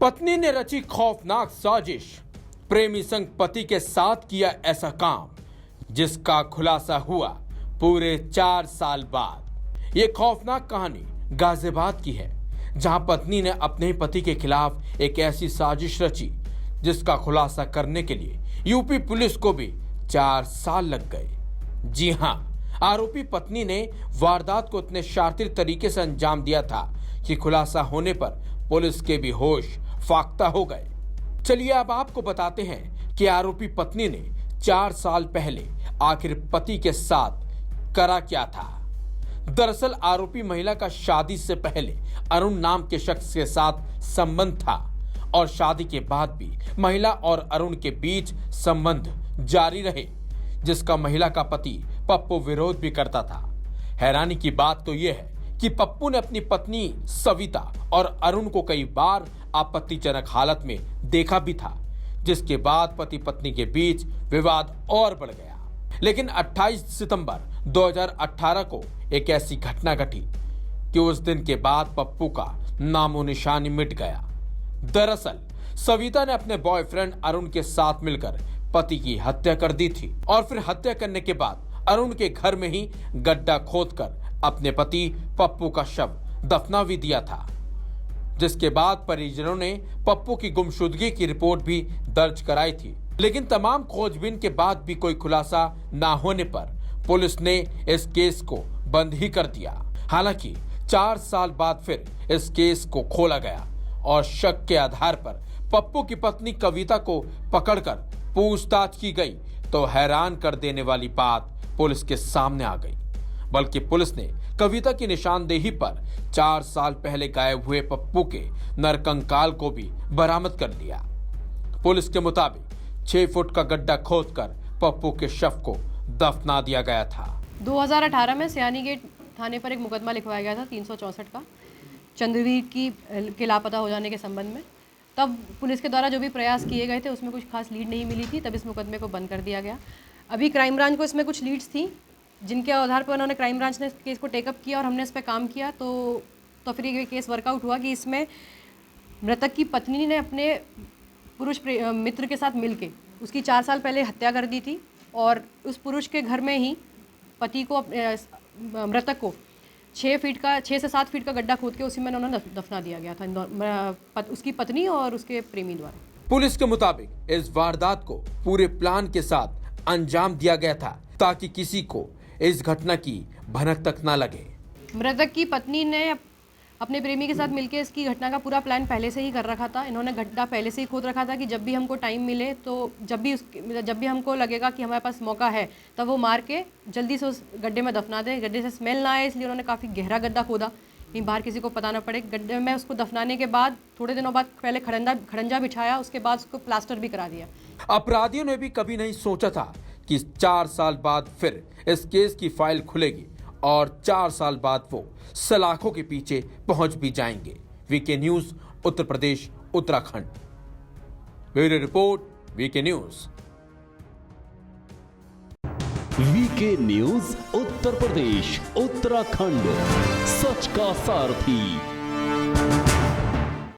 पत्नी ने रची खौफनाक साजिश, प्रेमी संग पति के साथ किया ऐसा काम जिसका खुलासा हुआ पूरे 4 साल बाद। यह खौफनाक कहानी गाजियाबाद की है, जहां पत्नी ने अपने ही पति के खिलाफ एक ऐसी साजिश रची जिसका खुलासा करने के लिए यूपी पुलिस को भी 4 साल लग गए। जी हां, आरोपी पत्नी ने वारदात को इतने शातिर तरीके से अंजाम दिया था कि खुलासा होने पर पुलिस के भी होश फाख्ता हो गए। चलिए अब आपको बताते हैं कि आरोपी पत्नी ने 4 साल पहले आखिर पति के साथ करा क्या था। दरअसल आरोपी महिला का शादी से पहले अरुण नाम के शख्स के साथ संबंध था और शादी के बाद भी महिला और अरुण के बीच संबंध जारी रहे, जिसका महिला का पति पप्पू विरोध भी करता था। हैरानी की बात तो यह है कि पप्पू ने अपनी पत्नी सविता और अरुण को कई बार आपत्तिजनक हालत में देखा भी था, जिसके बाद पति पत्नी के बीच विवाद और बढ़ गया। लेकिन 28 सितंबर 2018 को एक ऐसी घटना घटी कि उस दिन के बाद पप्पू का नामो निशानी मिट गया। दरअसल सविता ने अपने बॉयफ्रेंड अरुण के साथ मिलकर पति की हत्या कर दी थी और फिर हत्या करने के बाद अरुण के घर में ही गड्ढा खोदकर अपने पति पप्पू का शव दफना भी दिया था, जिसके बाद परिजनों ने पप्पू की गुमशुदगी की रिपोर्ट भी दर्ज कराई थी। लेकिन तमाम खोजबीन के बाद भी कोई खुलासा ना होने पर पुलिस ने इस केस को बंद ही कर दिया। हालांकि 4 साल बाद फिर इस केस को खोला गया और शक के आधार पर पप्पू की पत्नी कविता को पकड़कर पूछताछ की गई तो हैरान कर देने वाली बात पुलिस के सामने आ गई। बल्कि पुलिस ने कविता की निशानदेही पर 4 साल पहले गायब हुए पप्पू के नरकंकाल को भी बरामद कर लिया। पुलिस के मुताबिक 6 फुट का गड्ढा खोदकर पप्पू के शव को दफना दिया गया था। 2018 में सियानी गेट थाने पर एक मुकदमा लिखवाया गया था 364 का, चंद्रवीर के लापता हो जाने के संबंध में। तब पुलिस के द्वारा जो भी प्रयास किए गए थे उसमें कुछ खास लीड नहीं मिली थी, तब इस मुकदमे को बंद कर दिया गया। अभी क्राइम ब्रांच को इसमें कुछ लीड्स थी जिनके आधार पर उन्होंने क्राइम ब्रांच ने केस को टेकअप किया और हमने इस पर काम किया। तो फिर ये केस वर्कआउट हुआ कि इसमें मृतक की पत्नी ने अपने पुरुष मित्र के साथ मिलके उसकी 4 साल पहले हत्या कर दी थी और उस पुरुष के घर में ही पति को मृतक को 6 से 7 फीट का गड्ढा खोद के उसी में उन्होंने दफना दिया गया था, उसकी पत्नी और उसके प्रेमी द्वारा। पुलिस के मुताबिक इस वारदात को पूरे प्लान के साथ अंजाम दिया गया था ताकि किसी को इस घटना की भनक तक ना लगे। मृतक की पत्नी ने अपने प्रेमी के साथ मिलकर इसकी घटना का पूरा प्लान पहले से ही कर रखा था। इन्होंने गड्ढा पहले से ही खोद रखा था कि जब भी हमको टाइम मिले तो जब भी हमको लगेगा कि हमारे पास मौका है तब वो मार के जल्दी से उस गड्ढे में दफना दे, गड्ढे से स्मेल ना आए, इसलिए उन्होंने काफ़ी गहरा गड्ढा खोदा, कहीं बाहर किसी को पता ना पड़े। गड्ढे में उसको दफनाने के बाद थोड़े दिनों बाद पहले खड़ंजा बिछाया, उसके बाद उसको प्लास्टर भी करा दिया। अपराधियों ने भी कभी नहीं सोचा था कि 4 साल बाद फिर इस केस की फाइल खुलेगी और 4 साल बाद वो सलाखों के पीछे पहुंच भी जाएंगे। VK news Uttar Pradesh Uttarakhand. Bureau report VK news. VK news Uttar Pradesh Uttarakhand, सच का सारथी।